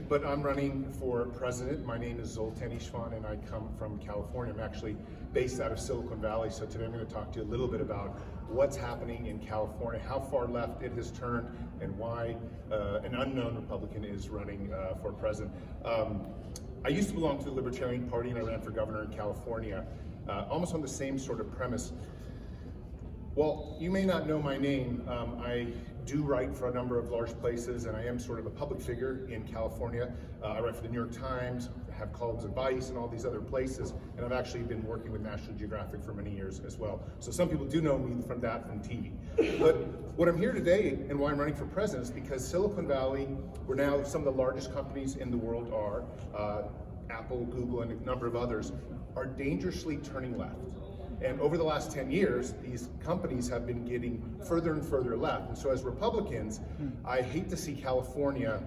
but I'm running for president. My name is Zoltan Istvan and I come from California. I'm actually based out of Silicon Valley, so today I'm going to talk to you a little bit about what's happening in California, how far left it has turned, and why an unknown Republican is running for president. I used to belong to the Libertarian Party and I ran for governor in California, almost on the same sort of premise. Well, you may not know my name. I do write for a number of large places, and I am sort of a public figure in California. I write for the New York Times, have columns at Vice and all these other places, and I've actually been working with National Geographic for many years as well. So some people do know me from TV. But what I'm here today and why I'm running for president is because Silicon Valley, where now some of the largest companies in the world are, Apple, Google, and a number of others, are dangerously turning left. And over the last 10 years, these companies have been getting further and further left. And so as Republicans, I hate to see California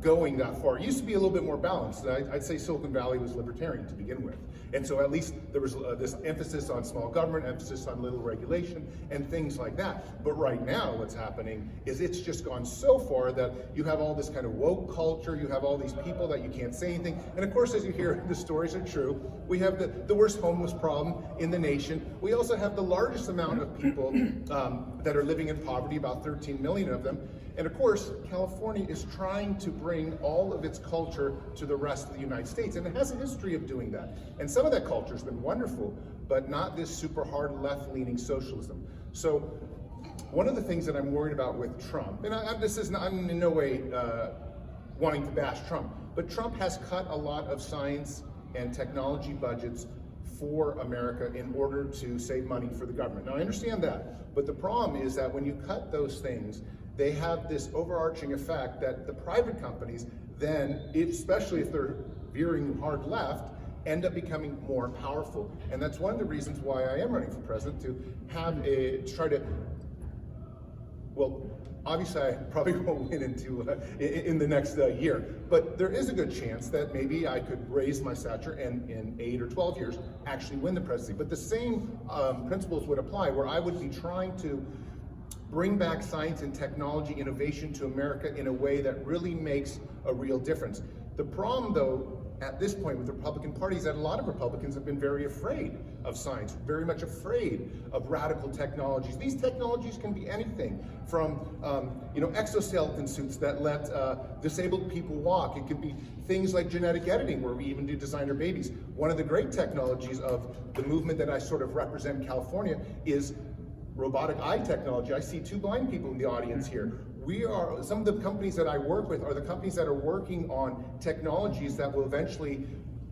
going that far. It used to be a little bit more balanced. I'd say Silicon Valley was libertarian to begin with. And so at least there was this emphasis on small government, emphasis on little regulation, and things like that. But right now what's happening is it's just gone so far that you have all this kind of woke culture, you have all these people that you can't say anything. And of course, as you hear, the stories are true. We have the worst homeless problem in the nation. We also have the largest amount of people that are living in poverty, about 13 million of them. And of course, California is trying to bring all of its culture to the rest of the United States, and it has a history of doing that. And some of that culture has been wonderful, but not this super hard left-leaning socialism. So one of the things that I'm worried about with Trump, and I'm in no way wanting to bash Trump, but Trump has cut a lot of science and technology budgets for America in order to save money for the government. Now I understand that, but the problem is that when you cut those things, they have this overarching effect that the private companies then, especially if they're veering hard left, end up becoming more powerful. And that's one of the reasons why I am running for president, well, obviously I probably won't win in the next year, but there is a good chance that maybe I could raise my stature and in 8 or 12 years actually win the presidency. But the same principles would apply, where I would be trying to bring back science and technology innovation to America in a way that really makes a real difference. The problem, though, at this point with the Republican Party is that a lot of Republicans have been very afraid of science, very much afraid of radical technologies. These technologies can be anything from exoskeleton suits that let disabled people walk. It could be things like genetic editing, where we even do designer babies. One of the great technologies of the movement that I sort of represent in California is robotic eye technology. I see 2 blind people in the audience here. Some of the companies that I work with are the companies that are working on technologies that will eventually,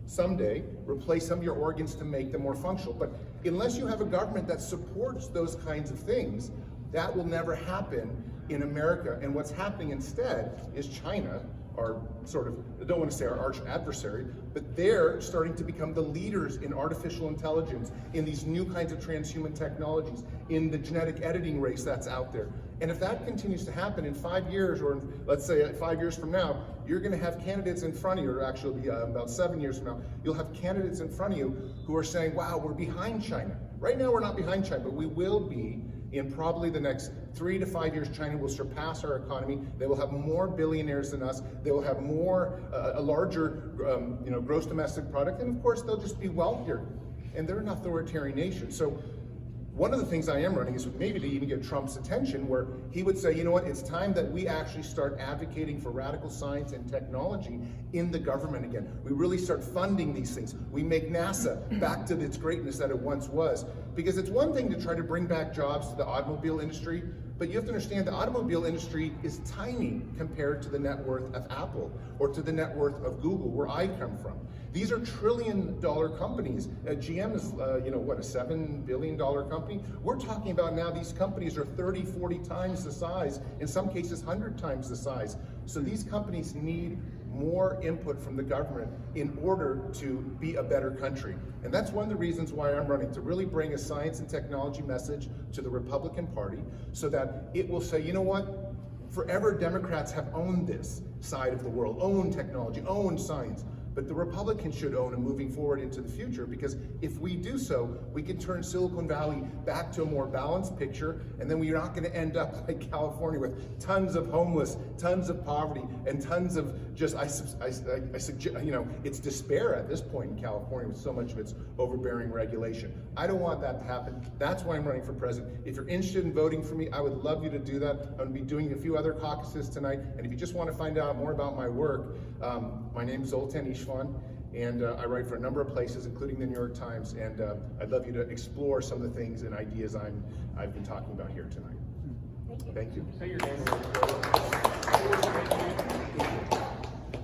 someday, replace some of your organs to make them more functional. But unless you have a government that supports those kinds of things, that will never happen in America. And what's happening instead is China, our sort of, I don't want to say our arch adversary, but they're starting to become the leaders in artificial intelligence, in these new kinds of transhuman technologies, in the genetic editing race that's out there. And if that continues to happen in 5 years, or let's say 5 years from now, you're going to have candidates in front of you, or actually it'll be about 7 years from now, you'll have candidates in front of you who are saying, wow, we're behind China. Right now we're not behind China, but we will be in probably the next 3 to 5 years. China will surpass our economy. They will have more billionaires than us. They will have a larger gross domestic product, and of course they'll just be wealthier. And they're an authoritarian nation. So one of the things I am running is maybe to even get Trump's attention, where he would say, you know what, it's time that we actually start advocating for radical science and technology in the government again. We really start funding these things. We make NASA back to its greatness that it once was. Because it's one thing to try to bring back jobs to the automobile industry, but you have to understand the automobile industry is tiny compared to the net worth of Apple or to the net worth of Google, where I come from. These are trillion-dollar companies. GM is, a $7 billion company. We're talking about now these companies are 30, 40 times the size, in some cases 100 times the size. So these companies need more input from the government in order to be a better country. And that's one of the reasons why I'm running, to really bring a science and technology message to the Republican Party, so that it will say, you know what, forever Democrats have owned this side of the world, owned technology, owned science. but the Republicans should own and moving forward into the future, because if we do so, we can turn Silicon Valley back to a more balanced picture, and then we're not going to end up like California with tons of homeless, tons of poverty, and tons of just, I suggest, it's despair at this point in California with so much of its overbearing regulation. I don't want that to happen. That's why I'm running for president. If you're interested in voting for me, I would love you to do that. I'm going to be doing a few other caucuses tonight, and if you just want to find out more about my work, my name is Zoltan Istvan, and I write for a number of places, including the New York Times, and I'd love you to explore some of the things and ideas I've been talking about here tonight. Thank you. Say your name.